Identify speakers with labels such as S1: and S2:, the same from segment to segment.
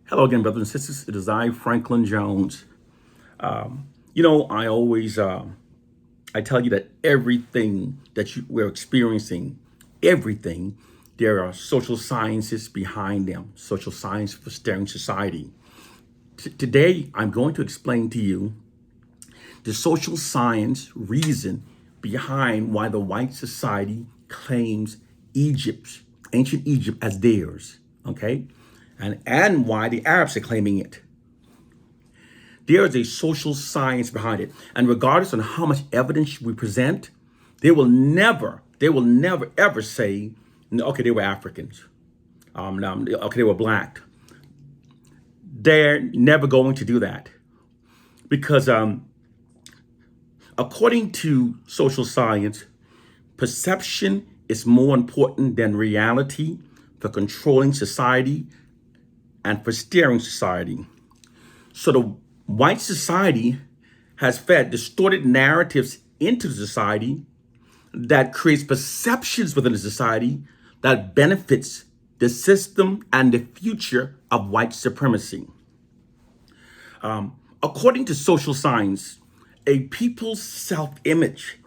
S1: Hello again, brothers and sisters. It is I, Franklin Jones. I always I tell you that everything that we're experiencing, everything, there are social sciences behind them. Social science for steering society. Today, I'm going to explain to you the social science reason behind why the white society claims Egypt, ancient Egypt, as theirs. Okay, and why the Arabs are claiming it. There is a social science behind it. And regardless on how much evidence we present, they will never ever say, "No, okay, they were Africans. No, okay, they were black." They're never going to do that because according to social science, perception is more important than reality for controlling society and for steering society. So the white society has fed distorted narratives into the society that creates perceptions within the society that benefits the system and the future of white supremacy. According to social science, a people's self-image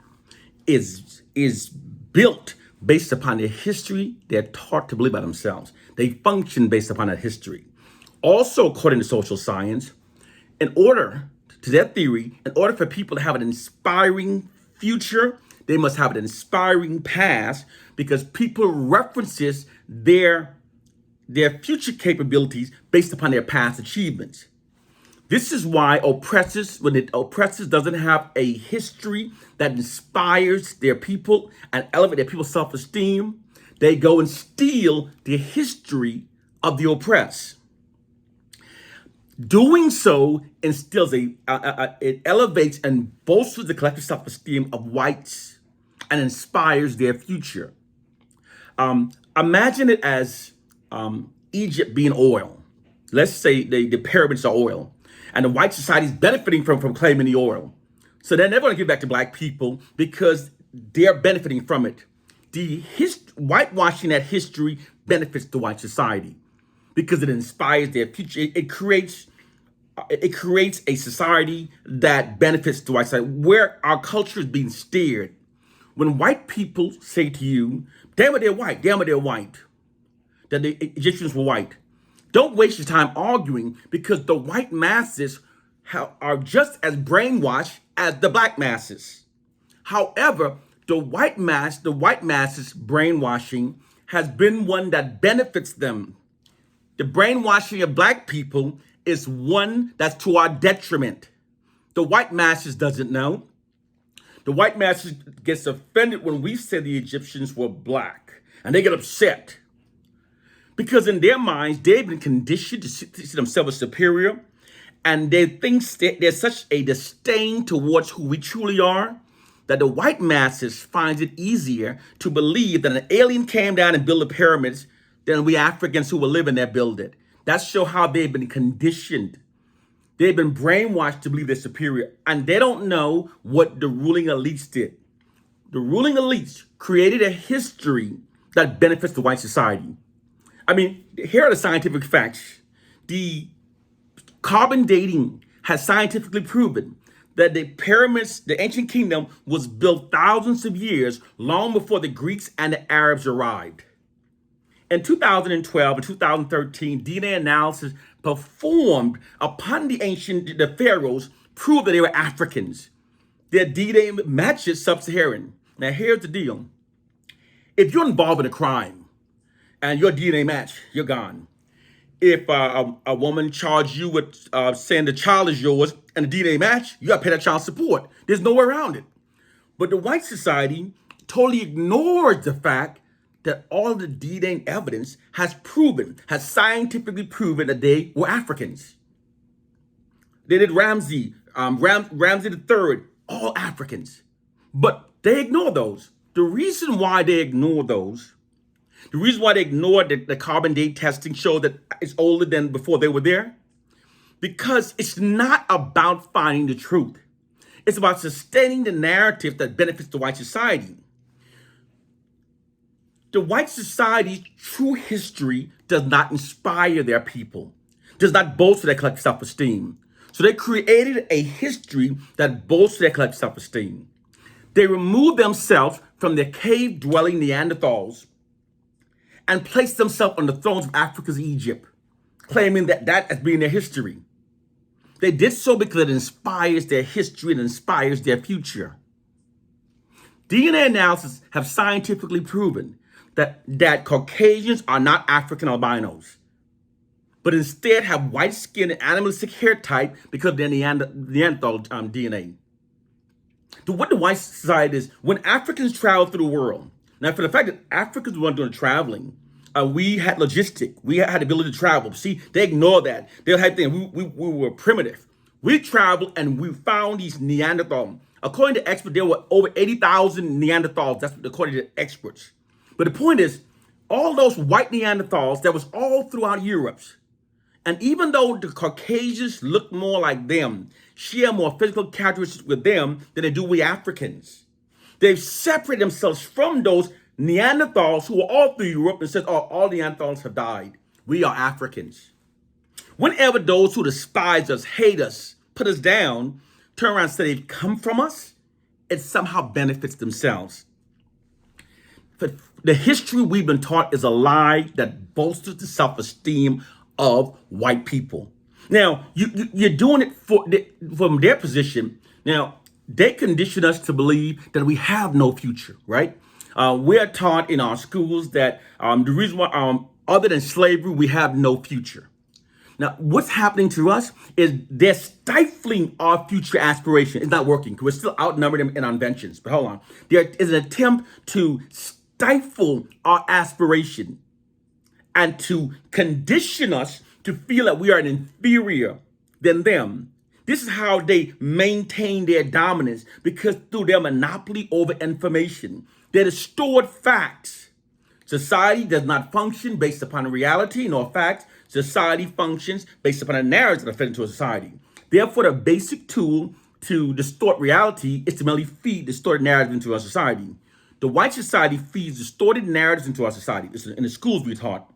S1: is built based upon their history they're taught to believe about themselves. They function based upon that history. Also, according to social science, in order to their theory, in order for people to have an inspiring future, they must have an inspiring past because people references their future capabilities based upon their past achievements. This is why oppressors, when the oppressors doesn't have a history that inspires their people and elevate their people's self-esteem, they go and steal the history of the oppressed. Doing so instills it elevates and bolsters the collective self-esteem of whites and inspires their future. Imagine it as Egypt being oil. Let's say the pyramids are oil, and the white society is benefiting from claiming the oil. So they're never going to give it back to black people because they're benefiting from it. Whitewashing that history benefits the white society because it inspires their future. It creates a society that benefits the white side, where our culture is being steered. When white people say to you, "Damn it, they're white. Damn it, they're white," that the Egyptians were white, don't waste your time arguing because the white masses are just as brainwashed as the black masses. However, the white masses brainwashing has been one that benefits them. The brainwashing of black people is one that's to our detriment. The white masses doesn't know. The white masses gets offended when we say the Egyptians were black, and they get upset because in their minds they've been conditioned to see themselves as superior, and they think there's such a disdain towards who we truly are that the white masses finds it easier to believe that an alien came down and built the pyramids than we Africans who were living there build it. That shows how they've been conditioned. They've been brainwashed to believe they're superior, and they don't know what the ruling elites did. The ruling elites created a history that benefits the white society. I mean, here are the scientific facts. The carbon dating has scientifically proven that the pyramids, the ancient kingdom, was built thousands of years long before the Greeks and the Arabs arrived. In 2012 and 2013, DNA analysis performed upon the pharaohs proved that they were Africans. Their DNA matches sub-Saharan. Now, here's the deal. If you're involved in a crime and your DNA match, you're gone. If a woman charged you with saying the child is yours and the DNA match, you got to pay that child support. There's no way around it. But the white society totally ignores the fact that all of the DNA evidence has scientifically proven that they were Africans. They did Ramsey III, all Africans. But they ignore those. The reason why they ignore the carbon date testing show that it's older than before they were there, because it's not about finding the truth. It's about sustaining the narrative that benefits the white society. The white society's true history does not inspire their people. does not bolster their collective self-esteem. So they created a history that bolsters their collective self-esteem. They removed themselves from their cave-dwelling Neanderthals and placed themselves on the thrones of Africa's Egypt, claiming that as being their history. They did so because it inspires their history and inspires their future. DNA analysis have scientifically proven that Caucasians are not African albinos, but instead have white skin and animalistic hair type because of their Neanderthal DNA. What the white society is, when Africans travel through the world, now for the fact that Africans weren't doing traveling, we had logistic, we had the ability to travel. See, they ignore that. They had things, we were primitive. We traveled and we found these Neanderthals. According to experts, there were over 80,000 Neanderthals. That's according to experts. But the point is, all those white Neanderthals that was all throughout Europe. And even though the Caucasians look more like them, share more physical characteristics with them than they do we Africans, they've separated themselves from those Neanderthals who are all through Europe and says, oh, all Neanderthals have died. We are Africans. Whenever those who despise us, hate us, put us down, turn around and say they've come from us, it somehow benefits themselves. But the history we've been taught is a lie that bolsters the self-esteem of white people. Now, you're doing it from their position. Now, they condition us to believe that we have no future, right? We're taught in our schools that the reason why, other than slavery, we have no future. Now, what's happening to us is they're stifling our future aspiration. It's not working because we're still outnumbered in our inventions. But hold on. There is an attempt to stifle our aspiration and to condition us to feel that we are inferior than them. This is how they maintain their dominance, because through their monopoly over information, they distort facts. Society does not function based upon reality nor facts. Society functions based upon a narrative that fit into a society. Therefore, the basic tool to distort reality is to merely feed distorted narratives into our society. The white society feeds distorted narratives into our society. This is in the schools we taught.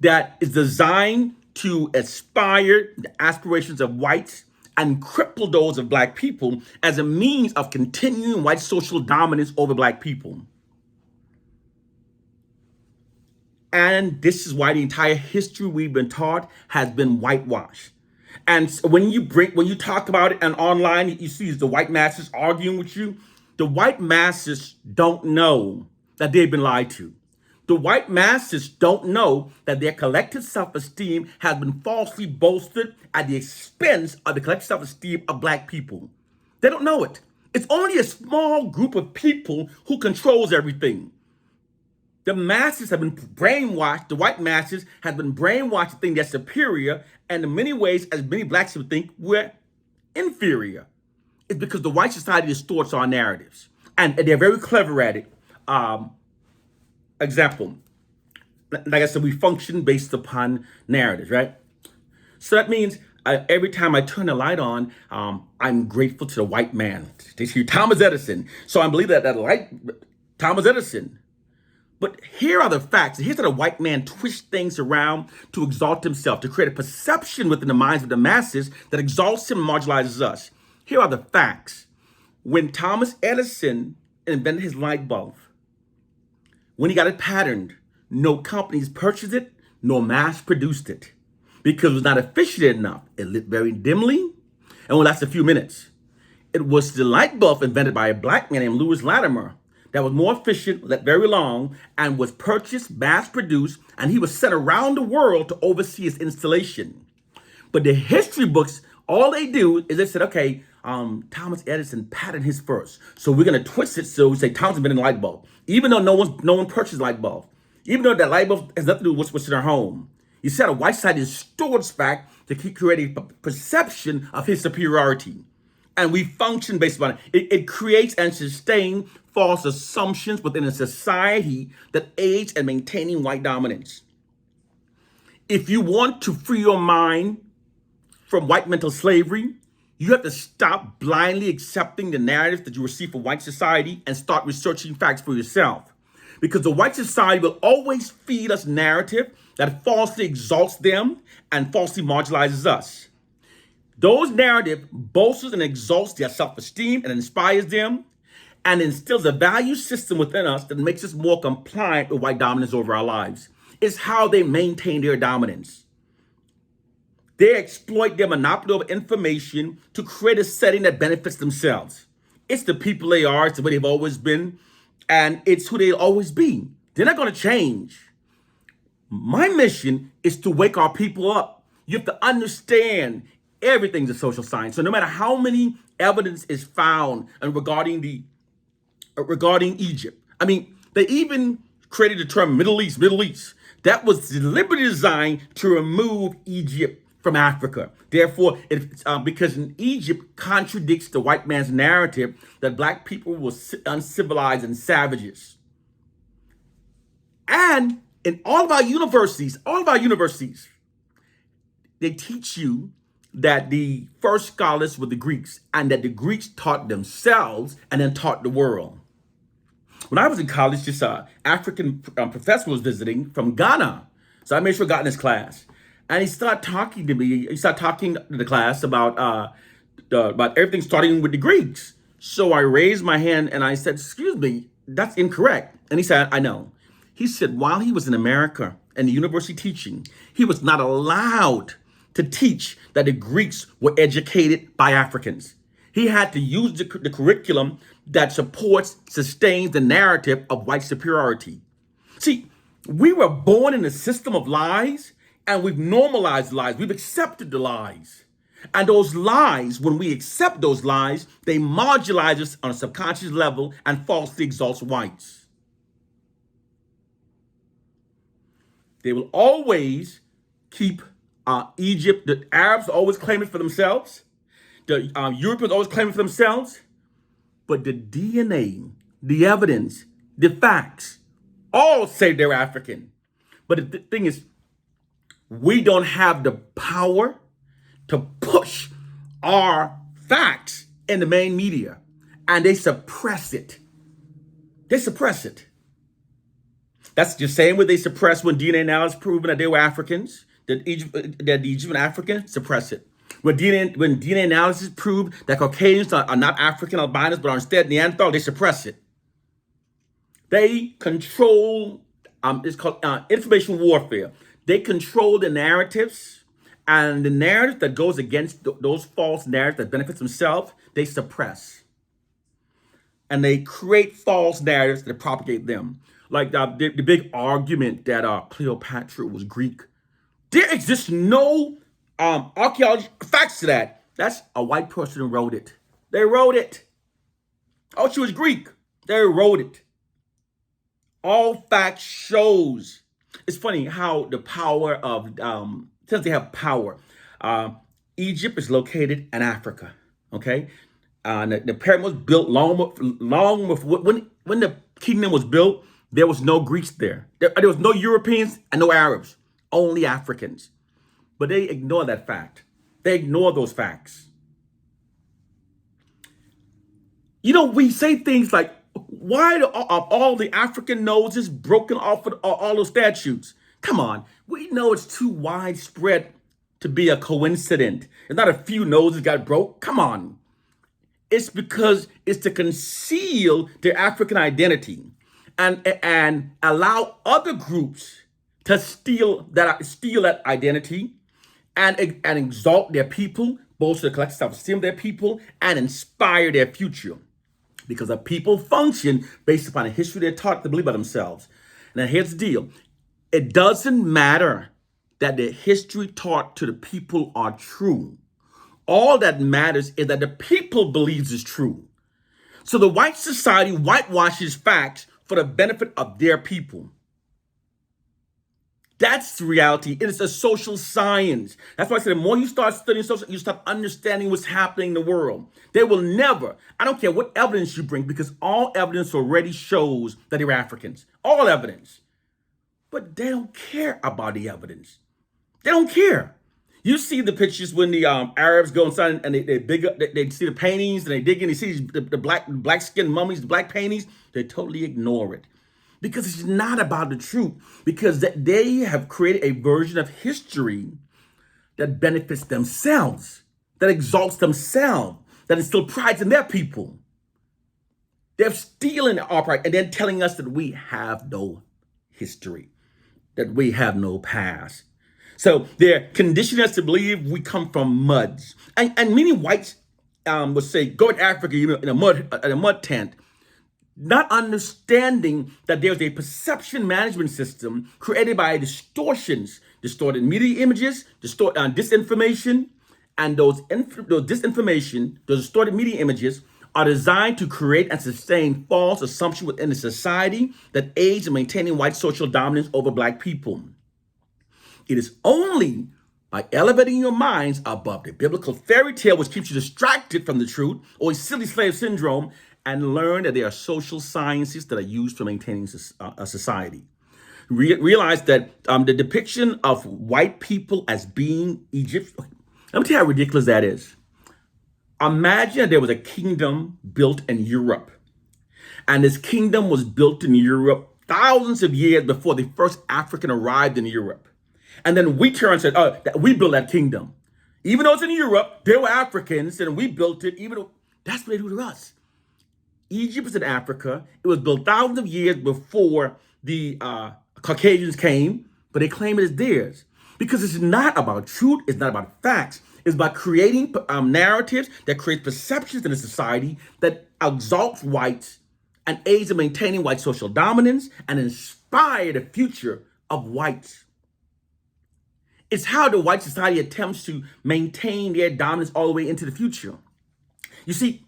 S1: That is designed to aspire the aspirations of whites and cripple those of black people as a means of continuing white social dominance over black people. And this is why the entire history we've been taught has been whitewashed. And so when you talk about it and online, you see the white masses arguing with you. The white masses don't know that they've been lied to. The white masses don't know that their collective self-esteem has been falsely bolstered at the expense of the collective self-esteem of black people. They don't know it. It's only a small group of people who controls everything. The masses have been brainwashed. The white masses have been brainwashed to think they're superior, and in many ways, as many blacks would think, we're inferior. It's because the white society distorts our narratives, and they're very clever at it. Example, like I said, we function based upon narratives, right? So that means every time I turn the light on, I'm grateful to the white man. They see Thomas Edison. So I believe that light, Thomas Edison. But here are the facts. Here's how the white man twists things around to exalt himself, to create a perception within the minds of the masses that exalts him and marginalizes us. Here are the facts. When Thomas Edison invented his light bulb, when he got it patterned, no companies purchased it, nor mass produced it, because it was not efficient enough. It lit very dimly and would last a few minutes. It was the light bulb invented by a black man named Lewis Latimer that was more efficient, lit very long, and was purchased, mass produced, and he was sent around the world to oversee its installation. But the history books, all they do is they said, okay, Thomas Edison patented his first. So we're going to twist it so we say Thomas invented the light bulb. Even though no one purchased light bulb. Even though that light bulb has nothing to do with what's in our home. You said a white side distorts fact to keep creating a perception of his superiority. And we function based upon it. It creates and sustains false assumptions within a society that aids in maintaining white dominance. If you want to free your mind from white mental slavery, you have to stop blindly accepting the narratives that you receive from white society and start researching facts for yourself. Because the white society will always feed us narrative that falsely exalts them and falsely marginalizes us. Those narrative bolsters and exalts their self-esteem and inspires them and instills a value system within us that makes us more compliant with white dominance over our lives. It's how they maintain their dominance. They exploit their monopoly of information to create a setting that benefits themselves. It's the people they are, it's the way they've always been, and it's who they'll always be. They're not going to change. My mission is to wake our people up. You have to understand everything's a social science. So no matter how many evidence is found and regarding Egypt, I mean, they even created the term Middle East. That was deliberately designed to remove Egypt from Africa. Therefore, because in Egypt contradicts the white man's narrative that black people were uncivilized and savages. And in all of our universities, they teach you that the first scholars were the Greeks and that the Greeks taught themselves and then taught the world. When I was in college, this African professor was visiting from Ghana. So I made sure I got in his class. And he started talking to me. He started talking to the class about everything starting with the Greeks. So I raised my hand and I said, excuse me, that's incorrect. And he said, I know. He said, while he was in America and the university teaching, he was not allowed to teach that the Greeks were educated by Africans. He had to use the curriculum that sustains the narrative of white superiority. See, we were born in a system of lies, and we've normalized lies. We've accepted the lies. And those lies, when we accept those lies, they marginalize us on a subconscious level and falsely exalts whites. They will always keep Egypt, the Arabs always claim it for themselves. The Europeans always claim it for themselves. But the DNA, the evidence, the facts, all say they're African. But the thing is, we don't have the power to push our facts in the main media. And they suppress it. They suppress it. That's the same way they suppressed when DNA analysis proven that they were Africans. That the Egyptian Africans suppress it. When DNA analysis proved that Caucasians are not African albinos, but are instead Neanderthal, they suppress it. They control, it's called information warfare. They control the narratives, and the narrative that goes against those false narratives that benefits themselves, they suppress. And they create false narratives that propagate them. Like the big argument that Cleopatra was Greek. There exists no archaeology facts to that. That's a white person who wrote it. They wrote it. Oh, she was Greek. They wrote it. All facts shows. It's funny how the power of, since they have power, Egypt is located in Africa, okay? The pyramid was built long before, when the kingdom was built, there was no Greeks there. There was no Europeans and no Arabs. Only Africans. But they ignore that fact. They ignore those facts. You know, we say things like, why are all the African noses broken off of all those statues? Come on. We know it's too widespread to be a coincidence. It's not a few noses got broke. Come on. It's because it's to conceal their African identity and allow other groups to steal that identity and exalt their people, bolster the collective self-esteem of their people, and inspire their future. Because a people function based upon a history they're taught to believe by themselves. Now, here's the deal. It doesn't matter that the history taught to the people are true. All that matters is that the people believes is true. So the white society whitewashes facts for the benefit of their people. That's the reality. It is a social science. That's why I said the more you start studying social, you start understanding what's happening in the world. They will never, I don't care what evidence you bring, because all evidence already shows that they're Africans. All evidence. But they don't care about the evidence. They don't care. You see the pictures when the Arabs go inside and they see the paintings and they dig in, they see the black skin mummies, the black paintings. They totally ignore it. because it's not about the truth, because they have created a version of history that benefits themselves, that exalts themselves, that instills pride in their people. They're stealing our pride and then telling us that we have no history, that we have no past. So they're conditioning us to believe we come from muds. And many whites would say, go to Africa, in a mud tent, not understanding that there's a perception management system created by distortions, distorted media images, disinformation, and those disinformation, those distorted media images are designed to create and sustain false assumptions within a society that aids in maintaining white social dominance over black people. It is only by elevating your minds above the biblical fairy tale, which keeps you distracted from the truth, or a silly slave syndrome, and learn that there are social sciences that are used for maintaining a society. Realize that the depiction of white people as being Egypt, let me tell you how ridiculous that is. Imagine there was a kingdom built in Europe, and this kingdom was built in Europe thousands of years before the first African arrived in Europe. And then we turned and said, oh, we built that kingdom. Even though it's in Europe, they were Africans, and we built it, even though that's what they do to us. Egypt is in Africa. It was built thousands of years before the Caucasians came, but they claim it is theirs. Because it's not about truth, it's not about facts. It's about creating narratives that create perceptions in a society that exalts whites and aids in maintaining white social dominance and inspire the future of whites. It's how the white society attempts to maintain their dominance all the way into the future. You see,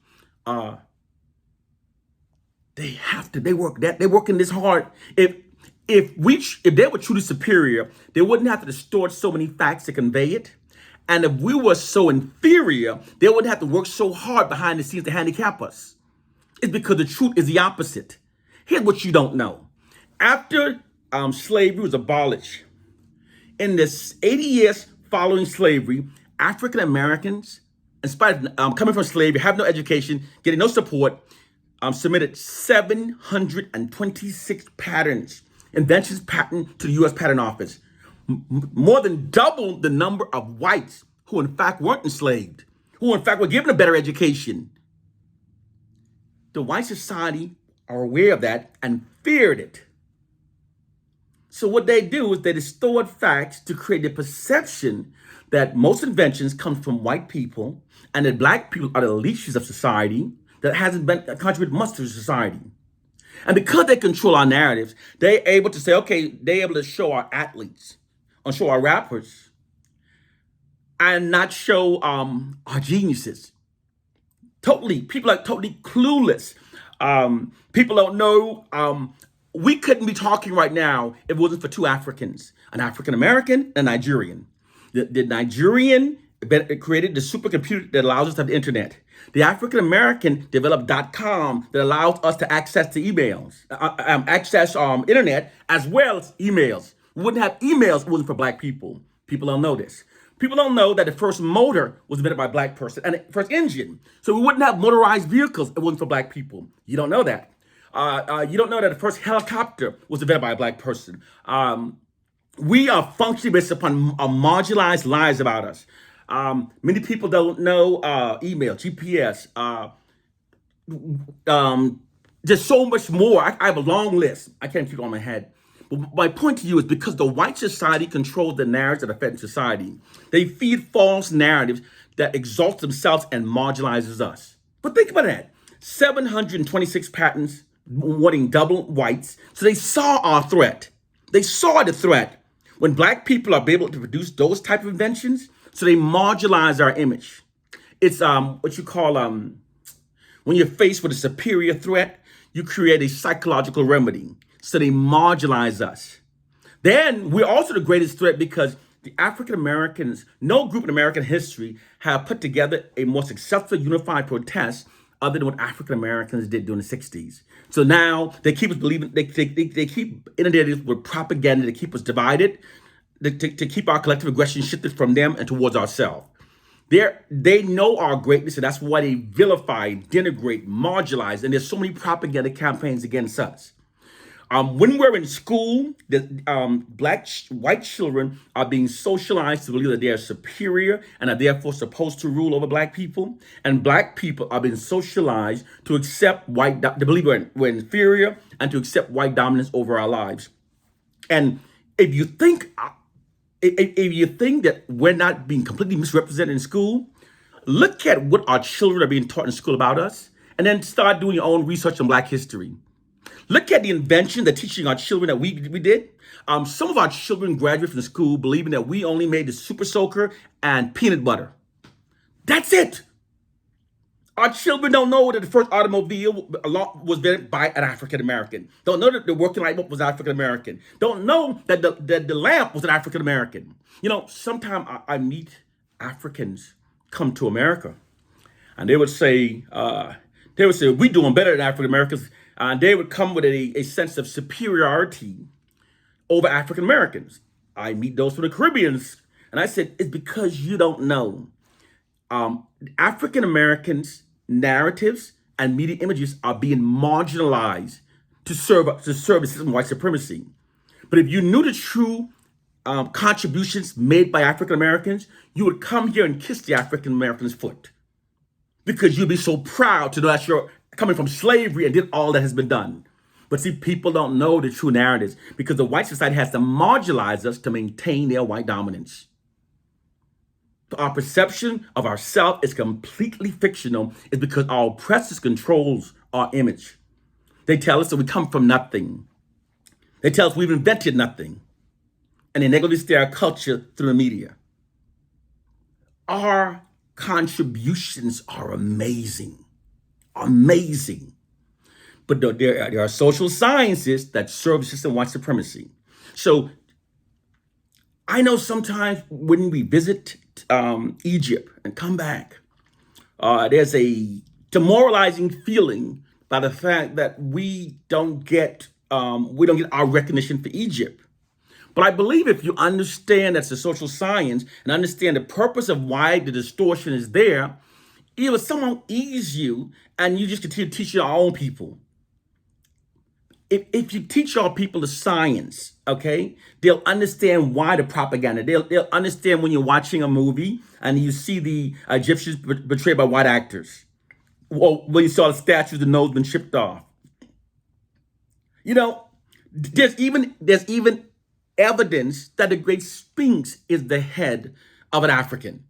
S1: they're working this hard. If they were truly superior, they wouldn't have to distort so many facts to convey it. And if we were so inferior, they wouldn't have to work so hard behind the scenes to handicap us. It's because the truth is the opposite. Here's what you don't know. After slavery was abolished, in the 80 years following slavery, African Americans, in spite of coming from slavery, have no education, getting no support, submitted 726 inventions patent to the U.S. Patent Office. More than double the number of whites who in fact weren't enslaved, who in fact were given a better education. The white society are aware of that and feared it. So what they do is they distort facts to create the perception that most inventions come from white people and that black people are the leeches of society that hasn't been contributed much to society. And because they control our narratives, they're able to say, okay, they're able to show our athletes or show our rappers and not show our geniuses. People are totally clueless. People don't know. We couldn't be talking right now if it wasn't for two Africans, an African American and a Nigerian. The Nigerian created the supercomputer that allows us to have the internet. The African American developed .com that allows us to access the emails, access internet as well as emails. We wouldn't have emails if it wasn't for black people. People don't know this. People don't know that the first motor was invented by a black person and the first engine. So we wouldn't have motorized vehicles if it wasn't for black people. You don't know that. You don't know that the first helicopter was invented by a black person. We are functioning based upon marginalized lies about us. Many people don't know email, GPS. There's so much more. I have a long list. I can't keep it on my head. But my point to you is because the white society controls the narratives that affect society, they feed false narratives that exalt themselves and marginalizes us. But think about that. 726 patents wanting double whites. So they saw our threat. They saw the threat. When black people are able to produce those type of inventions, so they marginalize our image. It's what you call when you're faced with a superior threat, you create a psychological remedy. So they marginalize us. Then we're also the greatest threat because the African Americans, no group in American history have put together a more successful unified protest other than what African Americans did during the 60s. So now they keep us believing, they keep inundated us with propaganda to keep us divided, to keep our collective aggression shifted from them and towards ourselves. They know our greatness, and that's why they vilify, denigrate, marginalize, and there's so many propaganda campaigns against us. When we're in school, white children are being socialized to believe that they are superior and are therefore supposed to rule over black people. And black people are being socialized to accept to believe we're inferior and to accept white dominance over our lives. And if you think if you think that we're not being completely misrepresented in school, look at what our children are being taught in school about us, and then start doing your own research on Black history. Look at the invention, the teaching our children that we did. Some of our children graduate from school believing that we only made the Super Soaker and peanut butter. That's it. Our children don't know that the first automobile was invented by an African American. Don't know that the working light bulb was African American. Don't know that the lamp was an African American. You know, sometimes I meet Africans come to America, and they would say, we're doing better than African Americans. And they would come with a sense of superiority over African Americans. I meet those from the Caribbeans, and I said, it's because you don't know. African Americans' narratives and media images are being marginalized to serve a system of white supremacy. But if you knew the true contributions made by African Americans, you would come here and kiss the African American's foot, because you'd be so proud to know that you're coming from slavery and did all that has been done. But see, people don't know the true narratives because the white society has to marginalize us to maintain their white dominance. Our perception of ourselves is completely fictional. It's because our oppressors controls our image. They tell us that we come from nothing. They tell us we've invented nothing. And they negatively steer our culture through the media. Our contributions are amazing. Amazing. But there are social sciences that serve the system of white supremacy. So I know sometimes when we visit Egypt and come back, there's a demoralizing feeling by the fact that we don't get our recognition for Egypt. But I believe if you understand that's a social science and understand the purpose of why the distortion is there, it will somehow ease you, and you just continue to teach your own people. If you teach our people the science, okay, they'll understand why the propaganda. They'll understand when you're watching a movie and you see the Egyptians portrayed by white actors, or when you saw the statues, the nose been chipped off. You know, there's even evidence that the Great Sphinx is the head of an African.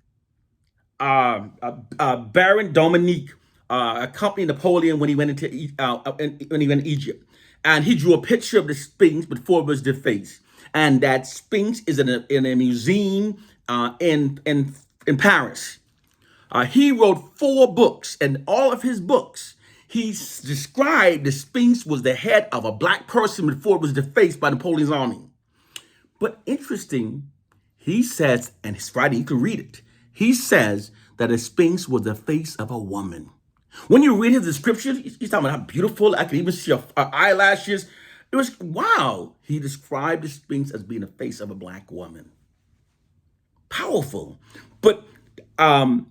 S1: Baron Dominique accompanied Napoleon when he went into Egypt, and he drew a picture of the Sphinx before it was defaced. And that Sphinx is in a museum in Paris. He wrote 4 books, and all of his books, he described the Sphinx was the head of a black person before it was defaced by Napoleon's army. But interesting, he says, and it's Friday, you can read it. He says that the Sphinx was the face of a woman. When you read his description, he's talking about how beautiful. I can even see her eyelashes. It was, wow. He described the Sphinx as being the face of a black woman. Powerful. But, and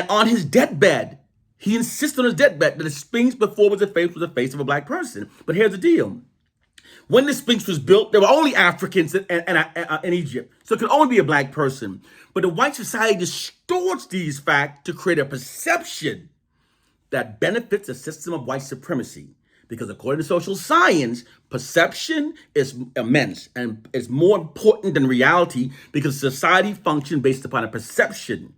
S1: on his deathbed, he insisted on his deathbed that the Sphinx before was the face of a black person. But here's the deal. When the Sphinx was built, there were only Africans in Egypt. So it could only be a black person. But the white society distorts these facts to create a perception that benefits a system of white supremacy. Because according to social science, perception is immense and is more important than reality, because society functions based upon a perception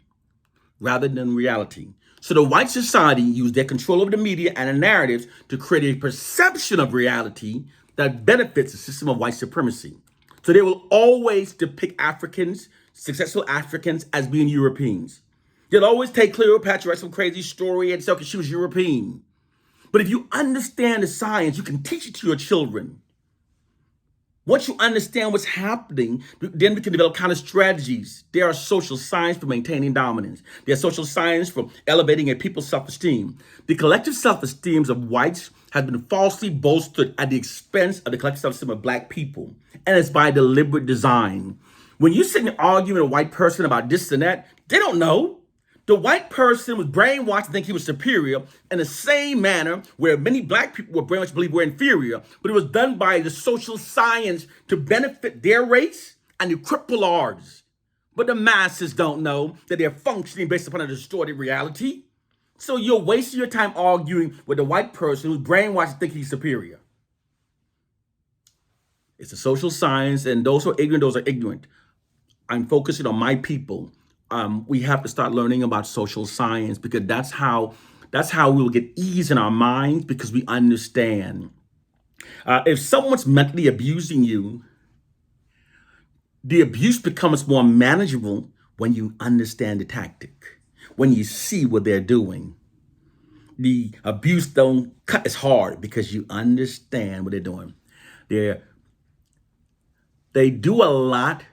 S1: rather than reality. So the white society used their control over the media and the narratives to create a perception of reality that benefits the system of white supremacy. So they will always depict Africans, successful Africans, as being Europeans. They'll always take Cleopatra, write some crazy story and say, okay, she was European. But if you understand the science, you can teach it to your children. Once you understand what's happening, then we can develop kind of strategies. There are social science for maintaining dominance. There's social science for elevating a people's self-esteem. The collective self-esteem of whites has been falsely bolstered at the expense of the collective self-esteem of black people. And it's by deliberate design. When you sit and argue with a white person about this and that, they don't know. The white person was brainwashed to think he was superior in the same manner where many black people were brainwashed to believe we're inferior, but it was done by the social science to benefit their race and to cripple ours. But the masses don't know that they're functioning based upon a distorted reality. So you're wasting your time arguing with a white person who's brainwashed to think he's superior. It's a social science, and those who are ignorant, those are ignorant. I'm focusing on my people. We have to start learning about social science because that's how we will get ease in our minds because we understand. If someone's mentally abusing you, the abuse becomes more manageable when you understand the tactic, when you see what they're doing. The abuse don't cut as hard because you understand what they're doing. They do a lot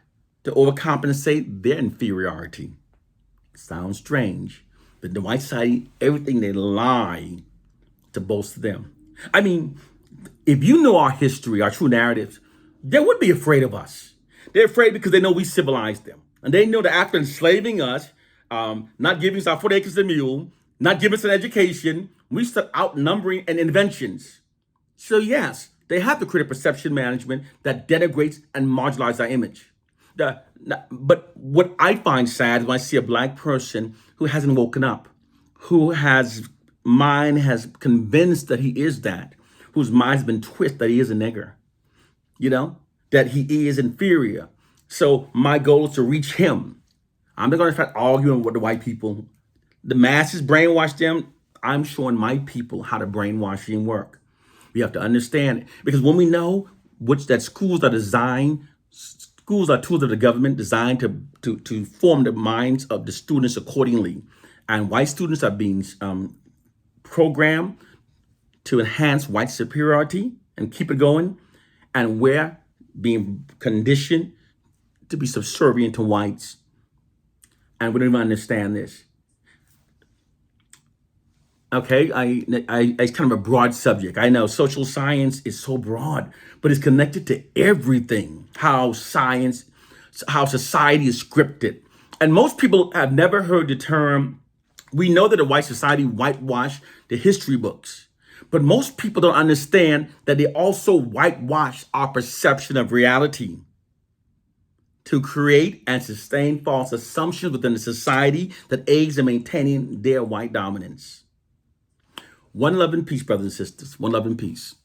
S1: to overcompensate their inferiority. Sounds strange, but the white side, everything they lie to boast them. I mean, if you know our history, our true narratives, they would be afraid of us. They're afraid because they know we civilized them. And they know that after enslaving us, not giving us our 40 acres and a mule, not giving us an education, we start outnumbering and inventions. So yes, they have to create a perception management that denigrates and marginalizes our image. But what I find sad is when I see a black person who hasn't woken up, who has mind has convinced that he is that, whose mind has been twisted that he is a nigger, that he is inferior. So my goal is to reach him. I'm not going to start arguing with the white people. The masses brainwash them. I'm showing my people how to brainwashing work. We have to understand it because when we know that schools are tools of the government designed to form the minds of the students accordingly, and white students are being programmed to enhance white superiority and keep it going, and we're being conditioned to be subservient to whites, and we don't even understand this. Okay, it's kind of a broad subject. I know social science is so broad, but it's connected to everything. How society is scripted. And most people have never heard the term, we know that the white society whitewashed the history books, but most people don't understand that they also whitewash our perception of reality to create and sustain false assumptions within the society that aids in maintaining their white dominance. One love and peace, brothers and sisters. One love and peace.